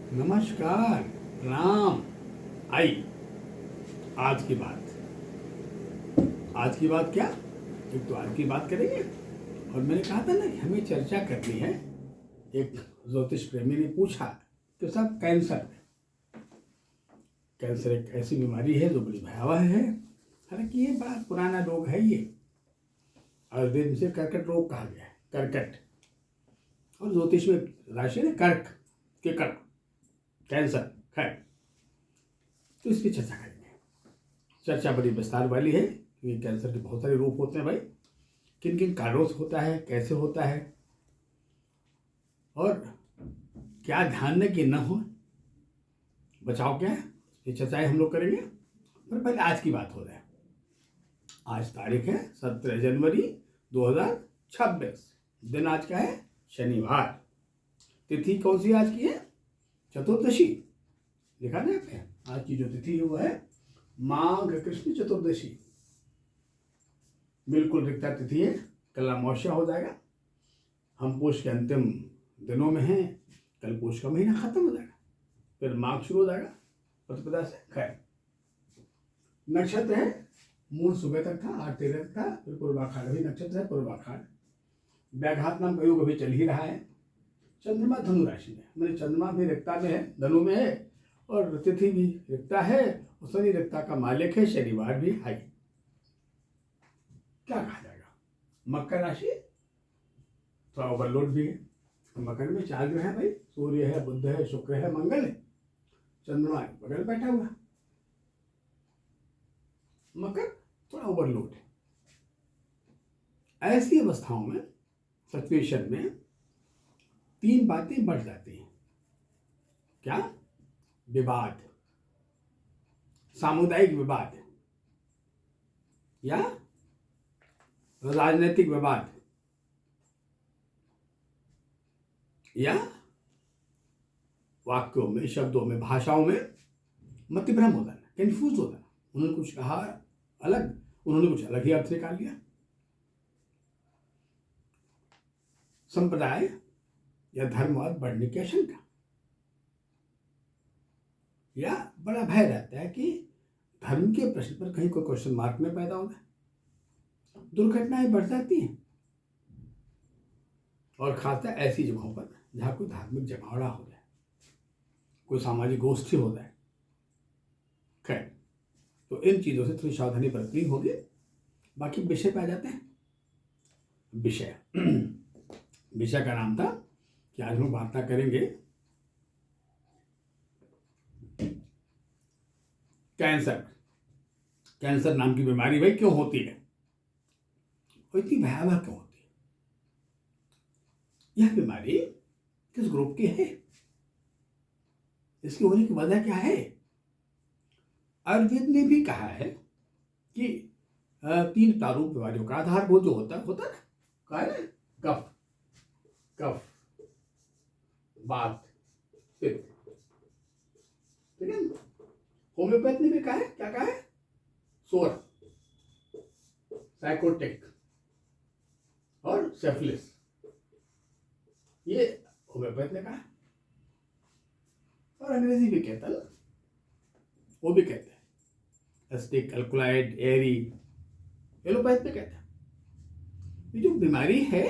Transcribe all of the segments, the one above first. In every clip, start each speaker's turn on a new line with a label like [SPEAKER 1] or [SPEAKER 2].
[SPEAKER 1] नमस्कार, प्रणाम। आई आज की बात। आज की बात क्या? एक तो आज की बात करेंगे। और मैंने कहा था ना कि हमें चर्चा करनी है। एक ज्योतिष प्रेमी ने पूछा कि साहब कैंसर एक ऐसी बीमारी है जो बड़ी भयावह है। हालांकि ये बड़ा पुराना रोग है ये। आयुर्वेद में से कर्कट रोग कहा गया है, कर्कट। और ज्योतिष में राशि ने कर्क के कर्क, कैंसर। खैर, तो इस पर चर्चा करेंगे। चर्चा बड़ी विस्तार वाली है क्योंकि कैंसर के बहुत सारे रूप होते हैं भाई। किन किन कारणों से होता है, कैसे होता है, और क्या ध्यान में कि न हो, बचाव क्या है, ये चर्चाएं हम लोग करेंगे। पर पहले आज की बात हो रहा है। आज तारीख है 17 जनवरी 2026। दिन आज का है शनिवार। तिथि कौन सी आज की है? चतुर्दशी। लिखा ना आपने? आज की जो तिथि है वो है माघ कृष्ण चतुर्दशी। बिल्कुल रिक्ता तिथि है। कल अमावस्या हो जाएगा। हम पोष के अंतिम दिनों में हैं। कल पोष का महीना खत्म हो जाएगा, फिर माघ शुरू हो जाएगा प्रतिपदा से। खैर, नक्षत्र है मूल सुबह तक था, 8:13 तक था। फिर पूर्वाखाड़ भी नक्षत्र है, पूर्वाखाड़। व्याघात नाम का योग अभी चल ही रहा है। चंद्रमा धनु राशि में, मैंने चंद्रमा भी रिक्ता में है, धनु में है, और तिथि भी रिक्ता है, और शनि रिक्ता का मालिक है, शनिवार भी है। क्या कहा जाएगा? मकर राशि थोड़ा ओवरलोड भी है। मकर में 4 ग्रह है भाई। सूर्य है, बुध है, शुक्र है, मंगल है, चंद्रमा बगल बैठा हुआ। मकर थोड़ा ओवरलोड है। ऐसी अवस्थाओं में, सिचुएशन में 3 बातें बढ़ जाती हैं। क्या? विवाद, सामुदायिक विवाद या राजनीतिक विवाद, या वाक्यों में, शब्दों में, भाषाओं में मतभ्रम हो जाना, कंफ्यूज हो जाना। उन्होंने कुछ कहा अलग, उन्होंने कुछ अलग ही अर्थ निकाल लिया। संप्रदाय या धर्मवाद बढ़ने की आशंका, या बड़ा भय रहता है कि धर्म के प्रश्न पर कहीं कोई क्वेश्चन मार्क में पैदा हो जाए। दुर्घटनाएं बढ़ जाती हैं, और खासकर ऐसी जगहों पर जहां कोई धार्मिक जमावड़ा हो जाए, कोई सामाजिक गोष्ठी हो जाए। खैर, तो इन चीजों से थोड़ी सावधानी बरतनी होगी। बाकी विषय पे आ जाते हैं। विषय विषय का नाम था कि आज हम वार्ता करेंगे कैंसर। कैंसर नाम की बीमारी भाई क्यों होती है, और इतनी भयावह क्यों होती है? यह बीमारी किस ग्रुप की है? इसके होने की वजह क्या है? आयुर्वेद ने भी कहा है कि 3 प्रारूप बीमारियों का आधारभूत जो होता है ना, कहा है ना, कफ, कफ, वात, पित्त। ठीक है। होम्योपैथ ने भी कहा है, क्या कहा है? सोर, साइकोटिक और सेफलिस। ये होम्योपैथ ने कहा। और अंग्रेजी भी कहता है, वो भी कहते हैं एस्टिक, अल्कलॉइड, एरी। एलोपैथ में कहता है ये जो बीमारी है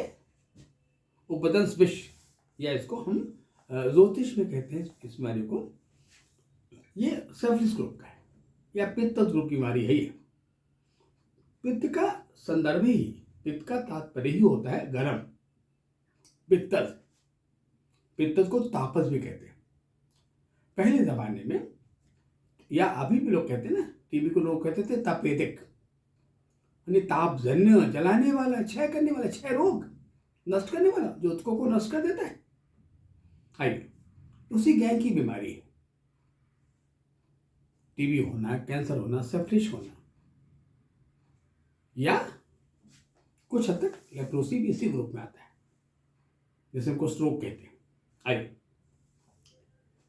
[SPEAKER 1] वो बदंस विष, या इसको हम ज्योतिष में कहते हैं इस बीमारी को, ये सेफलिस ग्रुप का है, या पित्त ग्रुप की बीमारी है ये। पित्त का संदर्भ ही, पित्त का तात्पर्य ही होता है गर्म। पित्तज, पित्तज को तापस भी कहते हैं। पहले जमाने में, या अभी भी लोग कहते हैं ना, टीबी को लोग कहते थे तपेदिक, यानी तापजन्य, जलाने वाला, क्षय करने वाला, क्षय रोग, नष्ट करने वाला, जो उसको नष्ट कर देता है। आइए, उसी गैंग की बीमारी है टीबी होना, कैंसर होना, सेप्टिस होना, या कुछ हद तक लेप्रोसी भी इसी ग्रुप में आता है, जिसे हमको स्ट्रोक कहते हैं। आइए,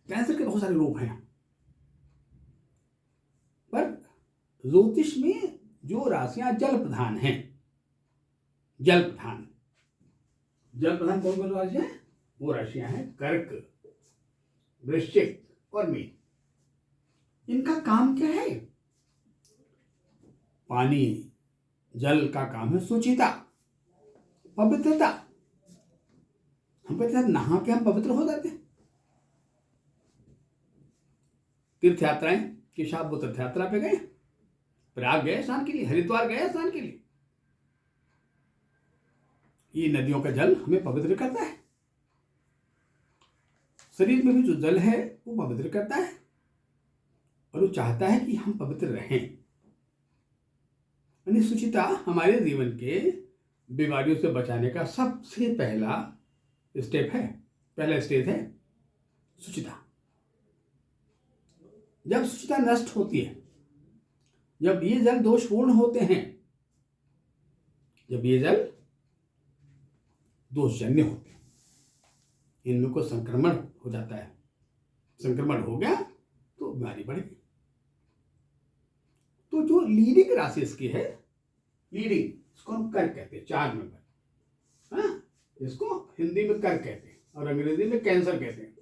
[SPEAKER 1] कैंसर के बहुत सारे रूप हैं, पर ज्योतिष में जो राशियां जल प्रधान हैं, जल प्रधान, जल प्रधान कौन कौन राशियां हैं? वो राशियां हैं कर्क, वृश्चिक और मीन, इनका काम क्या है? पानी जल का काम है शुचिता, पवित्रता। हम कहते हैं नहा के हम पवित्र हो जाते हैं। तीर्थ यात्राएं कि साहब वो तीर्थ यात्रा पे गए, प्रयाग गए स्नान के लिए, हरिद्वार गए स्नान के लिए। ये नदियों का जल हमें पवित्र करता है। शरीर में भी जो जल है वो पवित्र करता है और वो चाहता है कि हम पवित्र रहें। यानी शुचिता हमारे जीवन के बीमारियों से बचाने का सबसे पहला स्टेप है, पहला स्टेज है शुचिता। जब शुचिता नष्ट होती है, जब ये जल दोषपूर्ण होते हैं, जब ये जल दोषजन्य होते हैं, इनमें को संक्रमण हो जाता है। संक्रमण हो गया तो बीमारी बढ़ गई। तो जो लीडिंग राशि इसकी है, लीडिंग, इसको हम कर कहते हैं, 4 नंबर। हाँ, इसको हिंदी में कर कहते हैं और अंग्रेजी में कैंसर कहते हैं।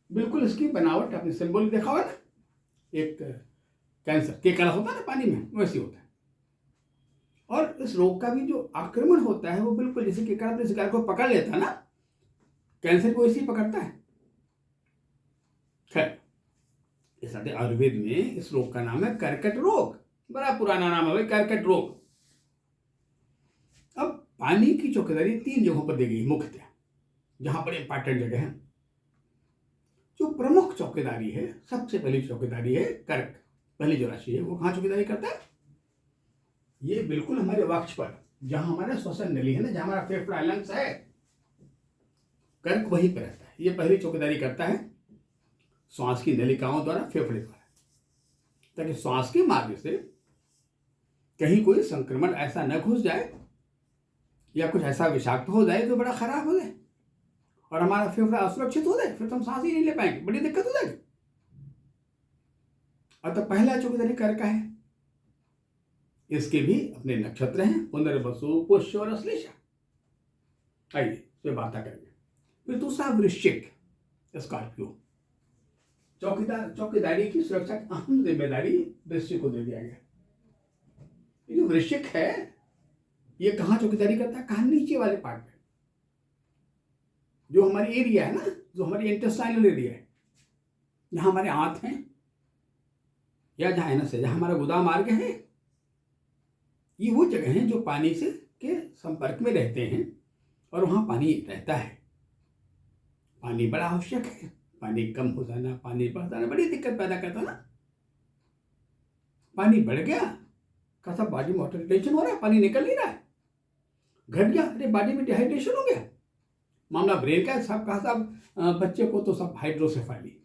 [SPEAKER 1] बिल्कुल इसकी बनावट आपने सिंबल देखा हुआ ना, एक कैंसर केकड़ा होता है ना पानी में, वैसे होता है। और इस रोग का भी जो आक्रमण होता है वो बिल्कुल जैसे केकड़ा अपने शिकार को पकड़ लेता है ना, कैंसर को इसी पकड़ता है। खैर, इस आयुर्वेद में इस रोग का नाम है कर्कट रोग। बड़ा पुराना नाम है भाई, कर्कट रोग। अब पानी की चौकीदारी 3 जगहों पर दी गई मुख्यतः, जहां पर इंपॉर्टेंट जगह है। जो प्रमुख चौकीदारी है, सबसे पहली चौकीदारी है कर्क। पहली जो राशि है वो कहाँ चौकीदारी करता है? ये बिल्कुल हमारे वक्ष पर, जहां हमारा श्वसन नली है ना, जहां हमारा फेफड़ा लंग्स है, कर्क वहीं पर रहता है। ये पहली चौकीदारी करता है श्वास की नलिकाओं द्वारा, फेफड़े द्वारा, ताकि श्वास के मार्ग से कहीं कोई संक्रमण ऐसा न घुस जाए या कुछ ऐसा विषाक्त हो जाए जो बड़ा खराब हो जाए और हमारा फेफड़ा असुरक्षित हो जाए, फिर तो हम सांस ही नहीं ले पाएंगे, बड़ी दिक्कत हो जाएगी। और तो पहला चौकीदारी कर्क का है। इसके भी अपने नक्षत्र हैं, पुनर्वसु, पुष्य और अश्लेषा। आइए इस बात करेंगे। फिर दूसरा वृश्चिक, स्कॉर्पियो। चौकीदारी की सुरक्षा की अहम जिम्मेदारी वृश्चिक को दे दिया गया। ये जो वृश्चिक है ये कहाँ चौकीदारी करता है? कहाँ? नीचे वाले पार्ट में, जो हमारी एरिया है ना, जो हमारी इंटेस्टाइनल एरिया है, जहां हमारे आंत हैं या जहां एनस है, जहां हमारा गुदा मार्ग है, ये वो जगह है जो पानी से के संपर्क में रहते हैं और वहां पानी रहता है। पानी बड़ा आवश्यक है। पानी कम हो जाना, पानी बढ़ जाना बड़ी दिक्कत पैदा करता ना। पानी बढ़ गया का सब बॉडी में वाटर रिटेंशन हो रहा है, पानी निकल नहीं रहा है। घट गया, अरे बॉडी में डिहाइड्रेशन हो गया। मामला ब्रेन का है, सब कहा साहब बच्चे को तो सब हाइड्रोसेफाली,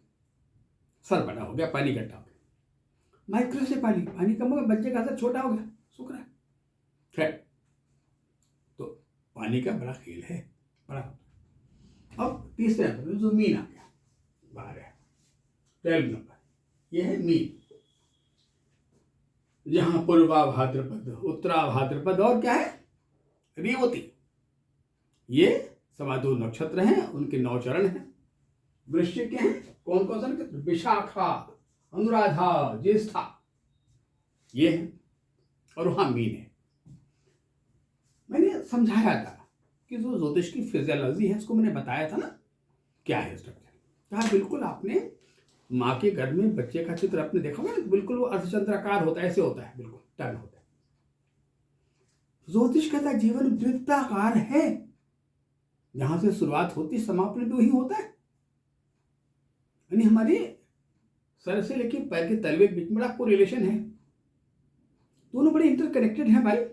[SPEAKER 1] सर बड़ा हो गया, पानी इकट्ठा हो गया। माइक्रोसेफाली, पानी कम हो गया, बच्चे का सर छोटा हो गया, सूख रहा है। खैर, तो पानी का बड़ा खेल है, बड़ा। अब तीसरे नंबर जो मीन आ गया, बाहर है 12 नंबर, ये है मीन, जहां पूर्वा भाद्रपद, उत्तरा भाद्रपद और क्या है? रेवती। ये 2.25 नक्षत्र हैं, उनके 9 चरण हैं। वृश्चिक के हैं कौन कौन सा नक्षत्र? विशाखा, अनुराधा, ज्येष्ठा, ये है। और वहां मीन है। मैंने समझाया था कि जो ज्योतिष की फिजियोलॉजी है, इसको मैंने बताया था ना क्या है स्ट्रक्चर। कहा बिल्कुल आपने माँ के गर्भ में बच्चे का चित्र आपने देखा होगा, बिल्कुल वो अर्धचंद्राकार होता है, ऐसे होता है, बिल्कुल टर्न होता है। ज्योतिष कहता है जीवन वृत्ताकार है, जहां से शुरुआत होती समापन भी वही होता है। यानी हमारे सर से लेके पैर के तलवे के बीच में बड़ा कोरिलेशन है, दोनों बड़े इंटरकनेक्टेड हैं भाई।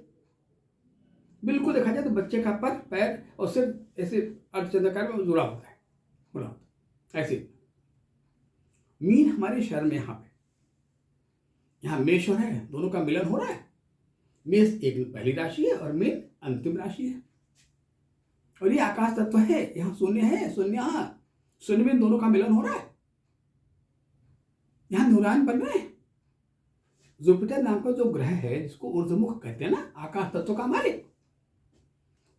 [SPEAKER 1] बिल्कुल देखा जाए तो बच्चे का पर, पैर और सिर ऐसे अर्धचंद्राकार में जुड़ा होता है, जुड़ा होता है ऐसे। मीन हमारे शहर में यहाँ मेष और है, दोनों का मिलन हो रहा है। मेष एक पहली राशि है और मीन अंतिम राशि है। और ये आकाश तत्व है, यहाँ शून्य है, शून्य यहाँ, शून्य में दोनों का मिलन हो रहा है। यहाँ न्यूरॉन बन रहे हैं। जुपिटर नाम का जो ग्रह है, जिसको ऊर्ध्वमुख कहते हैं ना, आकाश तत्व का मालिक।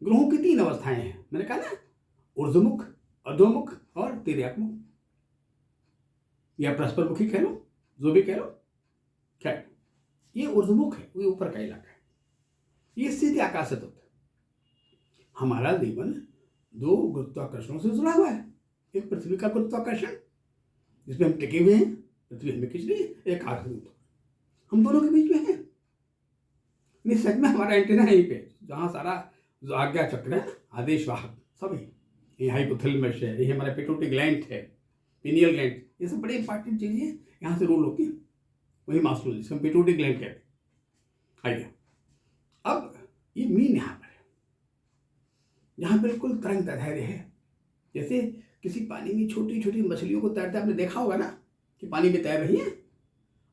[SPEAKER 1] ग्रहों की 3 अवस्थाएं हैं, मैंने कहा ना, ऊर्ध्वमुख, अधोमुख और तिर्यकमुख या परस्परमुखी कह लो, जो भी कह लो। खैर, ये ऊर्ध्वमुख है, ये ऊपर का इलाका है, ये सीधे आकाश से होता है। हमारा जीवन दो गुरुत्वाकर्षणों से जुड़ा हुआ है। एक पृथ्वी का गुरुत्वाकर्षण जिसमें हम टिके हुए हैं, पृथ्वी हमें खींच रही है, एक आकाश हम दोनों के बीच में है। नहीं, सच में हमारा एंटीना यहीं पे, जहाँ सारा जो आज्ञा चक्र है, आदेश वाहक सभी, ये हाइपोथैलेमस है, ये हमारा पिट्यूटरी ग्लैंड है, पिनियल ग्लैंड, ये सब बड़ी इंपॉर्टेंट चीजें हैं, यहाँ से रूल होती है। वही मास्टर जिसको हम पिट्यूटरी ग्लैंड कहते हैं। आइए, अब ये मीन यहाँ पर है, यहाँ बिल्कुल तरंग तैरते है। जैसे किसी पानी में छोटी छोटी मछलियों को तैरते आपने देखा होगा ना, कि पानी में तैर रही है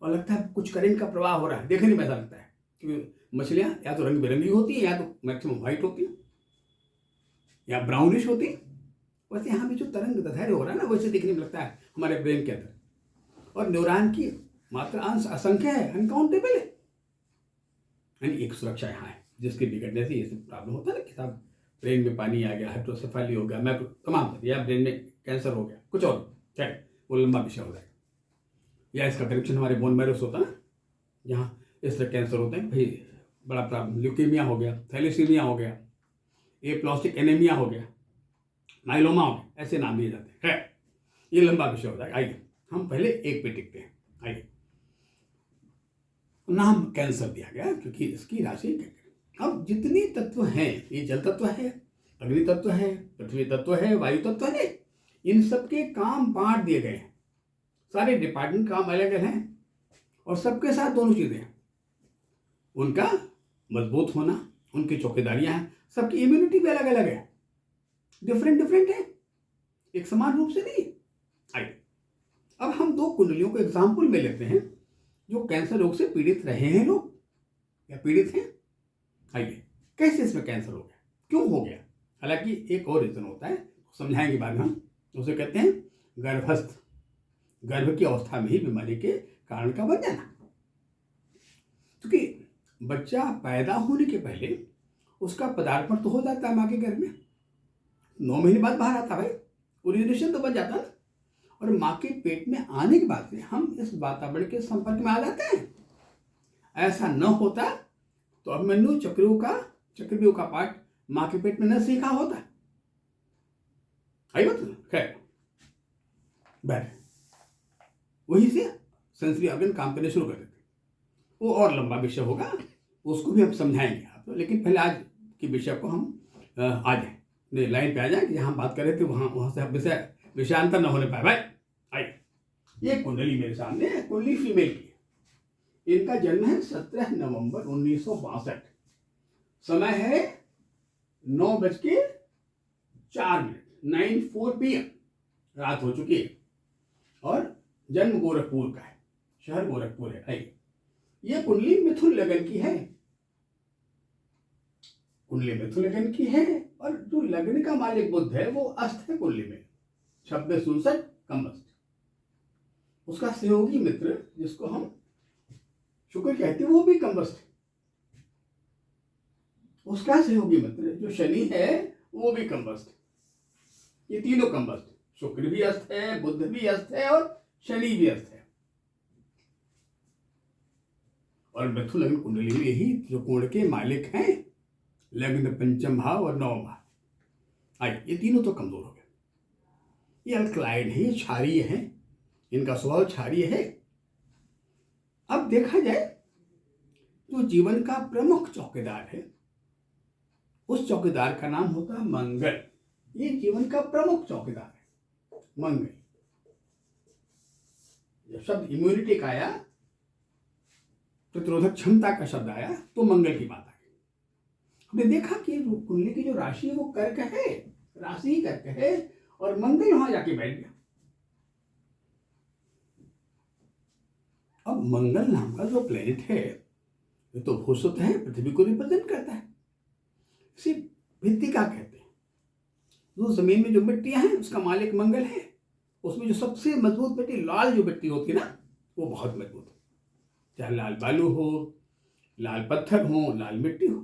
[SPEAKER 1] और लगता है कुछ करंट का प्रवाह हो रहा है, देखने में ऐसा लगता है। क्योंकि मछलियां या तो रंग बिरंगी होती है, या तो मैक्सिमम व्हाइट होती है, या ब्राउनिश होती है। वैसे यहाँ भी जो तरंग दैर्घ्य हो रहा है ना, वैसे देखने में लगता है हमारे ब्रेन के अंदर। और न्यूरॉन की मात्रा अंश असंख्य है, अनकाउंटेबल है। यानी एक सुरक्षा यहाँ है, जिसके बिगड़ने से ये सब प्रॉब्लम होता है ना, कि साहब ब्रेन में पानी आ गया, हाइड्रोसेफेली हो गया, मैं तमाम, या ब्रेन में कैंसर हो गया, कुछ और, चाहे वो लंबा विषय हो जाएगा। या इसका कनेक्शन हमारे बोन मैरो से होता है ना, जहाँ इस तरह कैंसर होते हैं, भाई बड़ा प्रॉब्लम, ल्यूकेमिया हो गया, थैलेसीमिया हो गया, एप्लास्टिक एनीमिया हो गया, माइलोमा हो गया, ऐसे नाम दिए जाते हैं। ये लंबा विषय हो जाएगा। आइए हम पहले एक पे टिकते हैं। आइए, नाम कैंसर दिया गया क्योंकि इसकी राशि। अब जितनी तत्व हैं, ये जल तत्व है, अग्नि तत्व है, पृथ्वी तत्व है, वायु तत्व है, इन सबके काम बांट दिए गए हैं। सारे डिपार्टमेंट काम अलग अलग हैं, और सबके साथ दोनों चीजें हैं। उनका मजबूत होना, उनकी चौकीदारियां हैं, सबकी इम्यूनिटी भी अलग अलग है, डिफरेंट है, एक समान रूप से नहीं। आइए, अब हम दो कुंडलियों को एग्जाम्पल में लेते हैं, जो कैंसर रोग से पीड़ित रहे हैं लोग या पीड़ित हैं। आइए, कैसे इसमें कैंसर हो गया, क्यों हो गया? हालांकि एक और रीजन होता है, समझाएंगे बाद में हम, उसे कहते हैं गर्भस्थ, गर्भ की अवस्था में ही बीमारी के कारण का बन जाना। क्योंकि बच्चा पैदा होने के पहले उसका पदार्पण तो हो जाता है माँ के गर्भ में, 9 महीने बाद बाहर आता, भाई ओरिजिनेशन तो बन जाता है। और माँ के पेट में आने के बाद से हम इस वातावरण के संपर्क में आ जाते हैं। ऐसा न होता तो अभिमन्यु चक्रव्यूह का पाठ माँ के पेट में न सीखा होता। आई बात? खैर, वही से सेंसरी ऑर्गन काम करने शुरू कर देते। वो और लंबा विषय होगा, उसको भी हम समझाएंगे आपको। लेकिन पहले आज के विषय को हम आ जाए, लाइन पे आ जाए, कि जहाँ बात कर रहे थे वहाँ से हम विषयांतर न होने पाए। भाई आइए, ये कुंडली मेरे सामने है, कुंडली फीमेल की। इनका जन्म है 17 नवंबर 1962। समय है 9:04, 9:04 PM, रात हो चुकी है। और जन्म गोरखपुर का है, शहर गोरखपुर है। आइए, ये कुंडली मिथुन लगन की है, कुंडली मिथुन लगन की है। और जो लग्न का मालिक बुध है वो अस्त है कुंडली में, 2659 कम्बस्ट। उसका सहयोगी मित्र जिसको हम शुक्र कहते हैं वो भी कम्बस्ट है। उसका सहयोगी मित्र जो शनि है वो भी कम्बस्ट है। ये तीनों कम्बस्ट, शुक्र भी अस्त है, बुध भी अस्त है, और शनि भी अस्त है। और मिथुन लग्न कुंडली में ही त्रिकोण के मालिक हैं, लग्न, पंचम भाव और नवम भाव। आइए, ये तीनों तो कमजोर हो गए। ये अल्कलाइड है, ये क्षारीय है, इनका स्वभाव क्षारीय है। अब देखा जाए तो जीवन का प्रमुख चौकीदार है, उस चौकीदार का नाम होता है मंगल। ये जीवन का प्रमुख चौकीदार है, मंगल। जब शब्द इम्यूनिटी का आया, प्रतिरोधक क्षमता का शब्द आया, तो मंगल की बात आ गई। हमने देखा कि कुंडली की जो राशि है वो कर्क है, राशि ही कर्क है, और मंगल वहां जाके बैठ गया। अब मंगल नाम का जो प्लेनेट है, ये तो भूसुत है, पृथ्वी को रिप्रेजेंट करता है। इसे भित्तिका कहते हैं। जो जमीन में जो मिट्टियां हैं उसका मालिक मंगल है। उसमें जो सबसे मजबूत मिट्टी, लाल जो मिट्टी होती है ना, वो बहुत मजबूत है। चाहे लाल बालू हो, लाल पत्थर हो, लाल मिट्टी हो,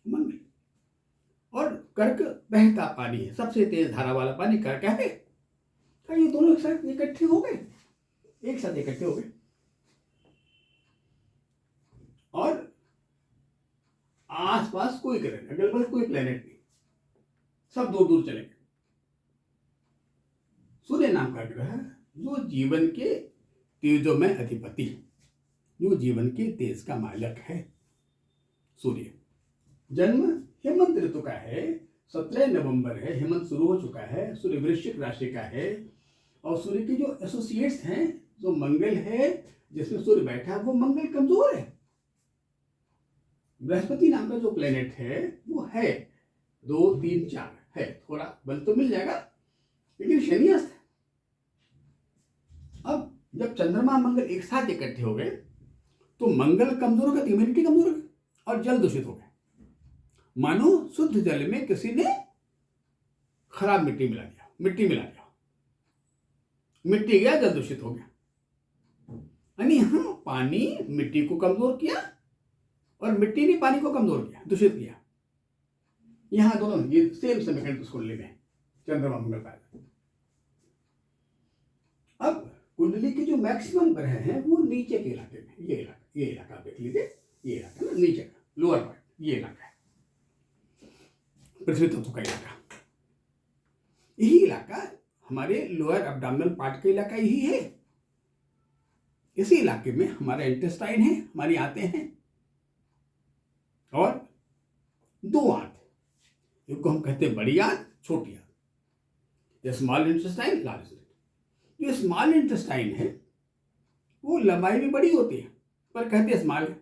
[SPEAKER 1] मंगल। और कर्क बहता पानी है, सबसे तेज धारा वाला पानी कर्क है। क्या ये दोनों एक साथ इकट्ठे हो गए? एक साथ इकट्ठे हो गए और आसपास कोई ग्रह, अगल बगल कोई प्लेनेट नहीं, सब दूर दूर चले गए। सूर्य नाम का ग्रह जो जीवन के तेजों में अधिपति, जो जीवन के तेज का मालिक है, सूर्य। जन्म हेमंत ऋतु का है, 17 नवंबर है, हेमंत शुरू हो चुका है, सूर्य वृश्चिक राशि का है। और सूर्य के जो एसोसिएट्स हैं, जो मंगल है जिसमें सूर्य बैठा है, वो मंगल कमजोर है। बृहस्पति नाम का जो प्लेनेट है वो है 2, 3, 4 है, थोड़ा बल तो मिल जाएगा, लेकिन शनि अस्त है। अब जब चंद्रमा मंगल एक साथ इकट्ठे हो गए तो मंगल कमजोर हो गया, इम्यूनिटी कमजोर हो गई और जल दूषित हो गया। मानो शुद्ध जल में किसी ने खराब मिट्टी मिला दिया, मिट्टी गया, जल दूषित हो गया। यानी यहां पानी मिट्टी को कमजोर किया और मिट्टी ने पानी को कमजोर किया, दूषित किया। यहां दोनों ये सेम समीकरण उस कुंडली में चंद्रमा मंगल पाया। अब कुंडली के जो मैक्सिमम ग्रह हैं वो नीचे के इलाके में, ये इलाका देख लीजिए, ये इलाका ना नीचे का लोअर पार्ट, ये इलाका है पृथ्वी तत्व का इलाका। यही इलाका हमारे लोअर एब्डोमिनल पार्ट का इलाका यही है। इसी इलाके में हमारा इंटेस्टाइन है, हमारी आंतें हैं और 2 आंत, जिनको हम कहते हैं बड़ी आंत, छोटी आंत, स्मॉल इंटेस्टाइन, लार्ज इंटेस्टाइन। जो स्मॉल इंटेस्टाइन है वो लंबाई में बड़ी होती है पर कहते हैं स्मॉल है।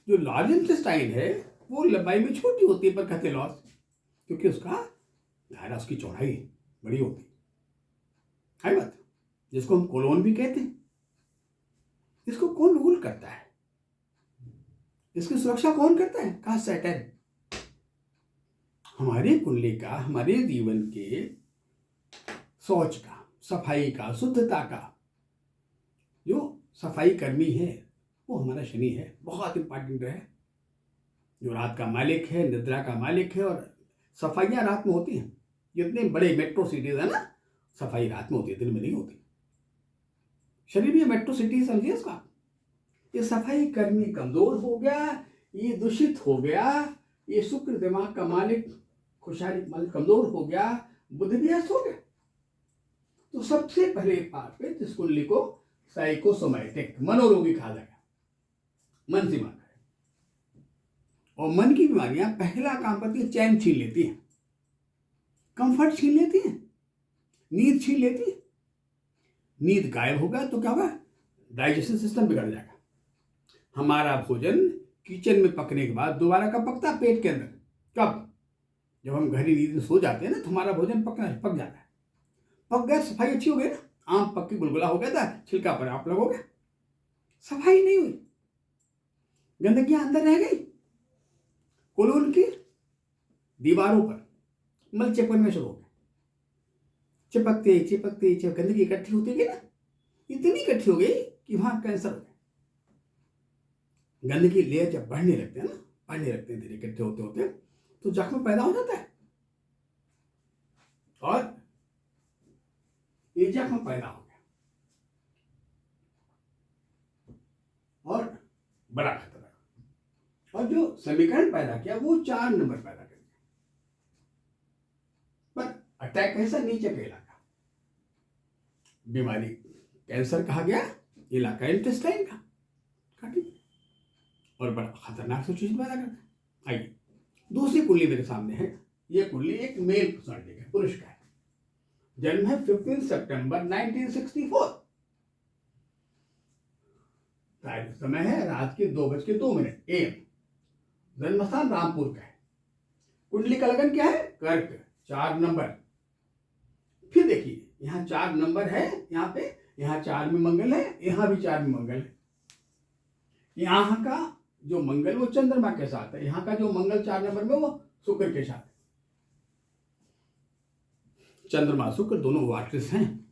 [SPEAKER 1] जो लार्ज इंटेस्टाइन है वो लंबाई में छोटी होती है पर कहते हैं लॉर्ज, क्योंकि उसका दायरा, उसकी चौड़ाई बड़ी होती है बात। जिसको हम कोलोन भी कहते हैं। इसको कौन रूल करता है, इसकी सुरक्षा कौन करता है? कहा सैटर्न। हमारी कुंडली का, हमारे जीवन के शौच का, सफाई का, शुद्धता का जो सफाई कर्मी है वो हमारा शनि है। बहुत इंपॉर्टेंट है, जो रात का मालिक है, निद्रा का मालिक है। और सफाइयाँ रात में होती हैं। जितने बड़े मेट्रो सिटीज है ना, सफाई रात में होती है, दिन में नहीं होती। शनि भी मेट्रो सिटी समझिए इसका। ये सफाई कर्मी कमजोर हो गया, ये दूषित हो गया, ये शुक्र दिमाग का मालिक, खुशहाली मालिक कमजोर हो गया, बुध भी अस्त हो गया। तो सबसे पहले पार्ट पे इस कुंडली को साइकोसोमैटिक, मनोरोगी कहा जाएगा। मन से बीमार है और मन की बीमारियां पहला काम करती है, चैन छीन लेती है, कंफर्ट छीन लेती है, नींद छीन लेती है। नींद गायब होगा तो क्या होगा? डाइजेशन सिस्टम बिगड़ जाएगा। हमारा भोजन किचन में पकने के बाद दोबारा कब पकता है? पेट के अंदर। कब? जब हम गहरी नींद में सो जाते हैं ना, तो हमारा भोजन पक जाता है। पक गया, सफाई अच्छी हो गई ना, आम पक के गुलगुला हो गया था, छिलका पर आप लोग हो गया, सफाई नहीं हुई, गंदगी अंदर रह गई। कोलोन की दीवारों पर मल चिपकने शुरू हो गया, चिपकते गंदगी इकट्ठी होती गई ना, इतनी इकट्ठी हो गई कि वहां कैंसर हो गया। गंदगी लेयर जब बढ़ने लगते हैं ना, धीरे इकट्ठे होते तो जख्म पैदा हो जाता है और ये जख्म पैदा हो गया और बड़ा खतरा। और जो समीकरण पैदा किया वो 4 नंबर पैदा कर दिया। पर अटैक कैसा? नीचे का इलाका, बीमारी कैंसर कहा गया, इलाका इंटेस्टाइन का, और बड़ा खतरनाक सिचुएशन पैदा करता है। आइए दूसरी कुंडली मेरे सामने है। ये कुंडली एक मेल पर्सनालिटी का, पुरुष का है। जन्म है 15 सितंबर 1964। समय है रात के 2:02 AM। जन्मस्थान रामपुर का है। कुंडली का लगन क्या है? कर्क, 4 नंबर। फिर देखिए यहाँ 4 नंबर है, यहाँ पे, यहाँ 4 में मंगल है, यहाँ भी 4 में मंगल है। यहाँ का जो मंगल वो चंद्रमा के साथ है, यहाँ का जो मंगल 4 नंबर में वो शुक्र के साथ है। चंद्रमा शुक्र दोनों वाटर्स हैं।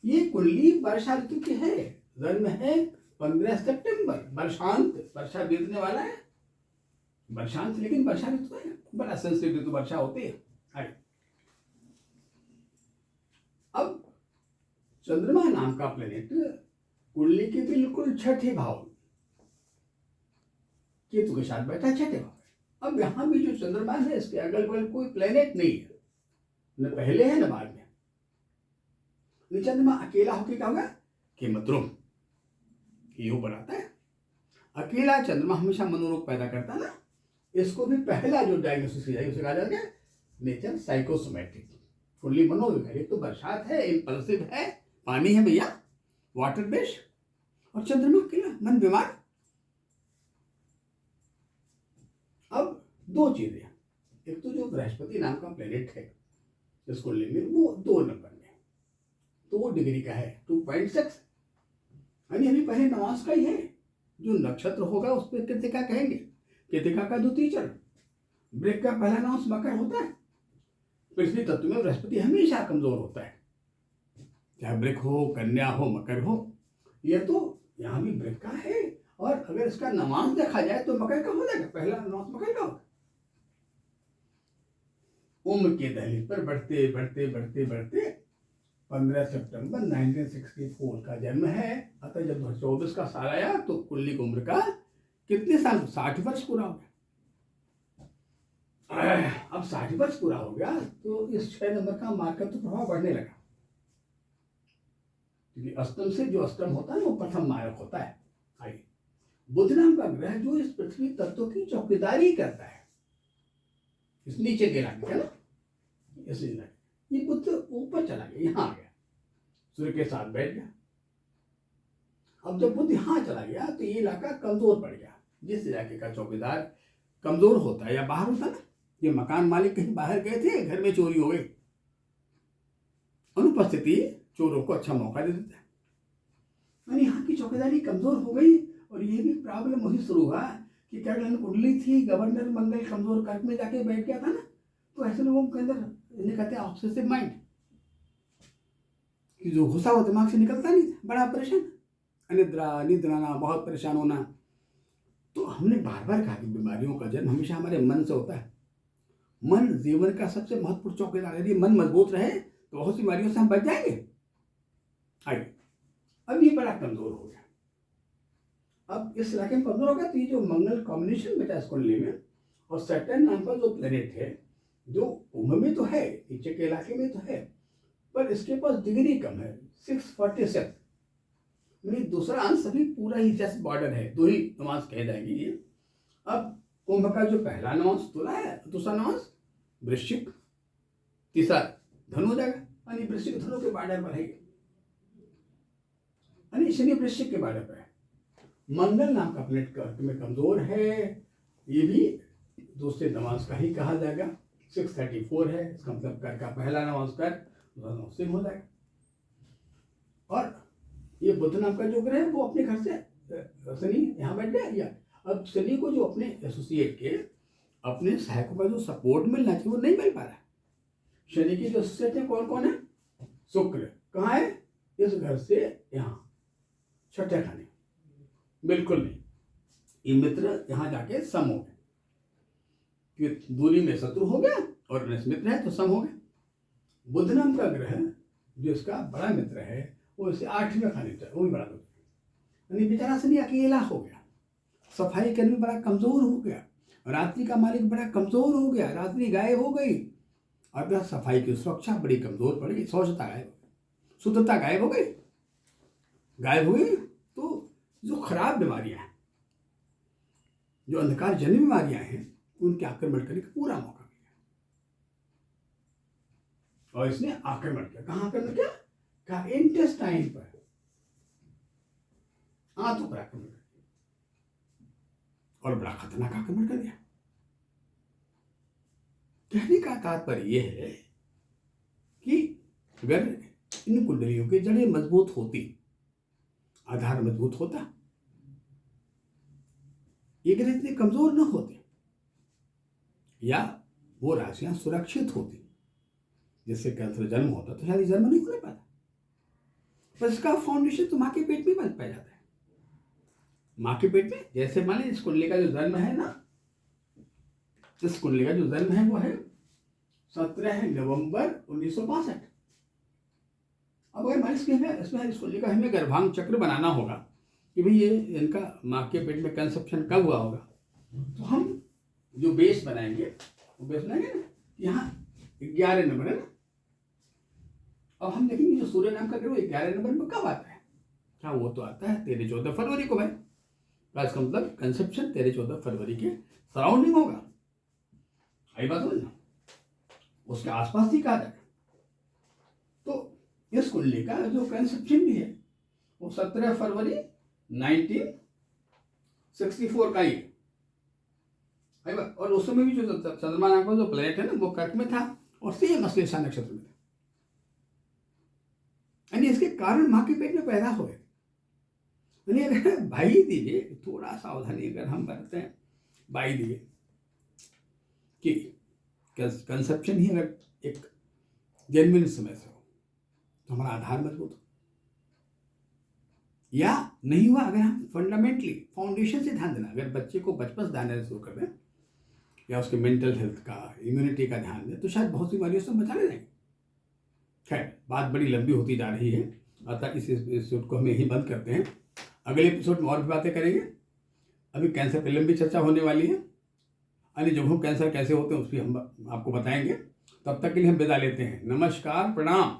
[SPEAKER 1] ये कुंडली वर्षा ऋतु की है। जन्म है 15 सितंबर, वर्षांत, वर्षा बीतने वाला है, वर्षांत, लेकिन वर्षा ऋतु है, बड़ा सेंसिटिव ऋतु वर्षा होती है। चंद्रमा नाम का प्लेनेट कुंडली के बिल्कुल छठे भाव केतु के साथ बैठा छठे भाव। अब यहां भी जो चंद्रमा है इसके अगल बगल कोई प्लेनेट नहीं है, न पहले है न बाद में। चंद्रमा अकेला होकर क्या होगा कि मद्रुम योग बनाता है। अकेला चंद्रमा हमेशा मनोरोग पैदा करता है ना। इसको भी पहला जो डायग्नोसिस किया उसे कहा जाता है नेचर साइकोसोमैटिक। फुल्ली मनोविकार, तो बरसात है, इंपल्सिव है, पानी है भैया, वाटर बेस्ड, और चंद्रमा अकेला मन बीमार। अब दो चीजें, एक तो जो बृहस्पति नाम का प्लेनेट है इस कुंडली में वो 2 नंबर में 2 डिग्री का है 2.6, यानी अभी पहले नवास का ही है। जो नक्षत्र होगा उस पर कृतिका कहेंगे, कृतिका का द्वितीय चरण, वृश्चिक का पहला नवास मकर होता है। पृथ्वी तत्व में बृहस्पति हमेशा कमजोर होता है, चाहे वृश्चिक हो, कन्या हो, मकर हो। यह तो यहाँ भी वृश्चिक का है, और अगर इसका नवांश देखा जाए तो मकर का हो जाएगा, पहला नवांश मकर का होगा। उम्र के दहलीज पर बढ़ते बढ़ते बढ़ते बढ़ते 15 सितंबर 1964 का जन्म है। अतः जब 2024 का साल आया तो कुंडली की उम्र का कितने साल, 60 वर्ष पूरा हो गया। अब 60 वर्ष पूरा हो गया तो इस 6 नंबर का मार्कत्व प्रभाव बढ़ने लगा, क्योंकि अष्टम से जो अष्टम होता है वो प्रथम मारक होता है। आइए, बुध नाम का ग्रह जो इस पृथ्वी तत्व की चौकीदारी करता है, इस नीचे के इलाके का ना, इस इलाके, ये बुध ऊपर चला गया, यहाँ आ गया, सूर्य के साथ बैठ गया। अब जब बुध यहाँ चला गया तो ये इलाका कमजोर पड़ गया। जिस इलाके का चौकीदार कमजोर होता है या बाहर होता है ना, ये मकान मालिक कहीं बाहर गए थे, घर में चोरी हो गई, अनुपस्थिति चोरों को अच्छा मौका दे देता है। यानी यहाँ की चौकीदारी कमजोर हो गई, और ये भी प्रॉब्लम वही शुरू हुआ कि क्या कुंडली थी, गवर्नर मंगल कमजोर कर्क में जाके बैठ गया था ना, तो ऐसे लोगों के अंदर इन्हें कहते हैं ऑब्सेसिव माइंड, कि जो घुसा हुआ दिमाग से निकलता नहीं था, बड़ा परेशान, अनिद्रा, निद्राना, बहुत परेशान होना। तो हमने बार बार कहा कि बीमारियों का जन्म हमेशा हमारे मन से होता है। मन जीवन का सबसे महत्वपूर्ण चौकीदार है। यदि मन मजबूत रहे तो बहुत सी बीमारियों से हम बच जाएंगे। आइए, अब ये बड़ा कमजोर हो गया। अब इस इलाके में कमजोर हो गया तो ये जो मंगल कॉम्बिनेशन बेटा इस कुंडली में, और सैटर्न नाम का जो प्लेनेट है, जो कुंभ में तो है, नीचे के इलाके में तो है, पर इसके पास डिग्री कम है, 647, यानी दूसरा अंश अभी पूरा ही जस्ट बॉर्डर है, 2 ही नवांश कहे जाएंगे ये। अब कुंभ का जो पहला नवांश तुला है, दूसरा नवांश वृश्चिक, तीसरा धनु हो जाएगा, यानी वृश्चिक धनु के बॉर्डर पर है, यानी शनि वृश्चिक के बॉर्डर पर है। मंगल नाम का प्लेनेट कर्क में कमजोर है, ये भी दूसरे नवांश का ही कहा जाएगा, 634 है, इसका मतलब कर्क का पहला नवांश कर्क, दूसरा नवांश सिंह हो जाएगा। और ये बुध नाम का जो ग्रह है वो अपने घर से शनि यहाँ बैठ गया, या अब शनि को जो अपने एसोसिएट के, अपने सहायकों का जो सपोर्ट मिलना चाहिए वो नहीं मिल पा रहा है। शनि के जो एसोसिएट है कौन कौन है, शुक्र कहाँ है, इस घर से यहाँ छठे खाने, बिल्कुल नहीं, ये मित्र यहाँ जाके सम हो गए, कि दूरी में शत्रु हो गया और मित्र है तो सम हो गया। बुध नाम का ग्रह जो इसका बड़ा मित्र है वो इसे 8वें खाने चाहिए, वो भी बड़ा मित्र, यानी बेचारा शनि अकेला हो गया, सफाई कर्मी बड़ा कमजोर हो गया, रात्रि का मालिक बड़ा कमजोर हो गया, रात्रि गायब हो गई, अर्थात सफाई की सुरक्षा बड़ी कमजोर पड़ गई, स्वच्छता गायब हो गई, शुद्धता गायब हो गई, गायब हुई। तो जो खराब बीमारियां हैं, जो अंधकार जन्य बीमारियां हैं, उनके आक्रमण करने का पूरा मौका मिला, और इसने आक्रमण किया। कहाँ आक्रमण किया, कहा इंटेस्टाइन पर, आंतों पर आक्रमण कर दिया, और बड़ा खतरनाक आक्रमण कर दिया। कहने का तात्पर्य यह है कि अगर इन कुंडलियों की जड़ें मजबूत होती, आधार मजबूत होता, ये ग्रह इतने कमजोर न होते, या वो राशियां सुरक्षित होती, जिससे कैंसर जन्म होता तो शायद जन्म नहीं होने पाता। पर इसका फाउंडेशन तो माँ के पेट में बन पाया जाता है। माँ के पेट में, जैसे मान लीजिए इस कुंडली का जो जन्म है ना, इस कुंडली का जो जन्म है वो है 17 नवंबर 1962, अब अगर मान लीजिए इसमें इसको लेकर हमें गर्भांग चक्र बनाना होगा कि भाई ये इनका माँ के पेट में कंसेप्शन कब हुआ होगा, तो हम जो बेस बनाएंगे वो बेस बनाएंगे ना, यहाँ 11 नंबर है ना। अब हम देखेंगे जो सूर्य नाम का ग्रह 11 नंबर में कब आता है। हाँ, वो तो आता है 13-14 फरवरी को भाई। इसका मतलब कंसेप्शन 13-14 फरवरी के सराउंडिंग होगा। आई बात समझ ना, उसके आसपास ही कहा जाए। तो इस कुंडली का जो कंसेप्शन भी है वो 17 फरवरी 1964 का ही है। और उस समय भी जो चंद्रमा नाम का जो प्लेनेट है ना वो कर्क में था और सेम अश्लेषा नक्षत्र में था, यानी इसके कारण माँ के पेट में पैदा हुए। यानी अगर भाई दीजिए थोड़ा सावधानी अगर हम बरतें हैं भाई दीजिए कि कंसेप्शन ही अगर एक जेन्युइन समय से हो तो हमारा आधार मजबूत हो, या नहीं हुआ अगर हम फंडामेंटली फाउंडेशन से ध्यान देना, अगर बच्चे को बचपन से ध्यान देना शुरू कर दें या उसके मेंटल हेल्थ का, इम्यूनिटी का ध्यान दें, तो शायद बहुत सी बीमारियों से बचा ले जाएंगे। खैर, बात बड़ी लंबी होती जा रही है, अतः इस एपिसोड को हम यहीं बंद करते हैं। अगले एपिसोड में और भी बातें करेंगे। अभी कैंसर पर लंबी चर्चा होने वाली है, अन्य जगहों कैंसर कैसे होते हैं उसकी हम आपको बताएंगे। तब तक के लिए हम विदा लेते हैं। नमस्कार, प्रणाम।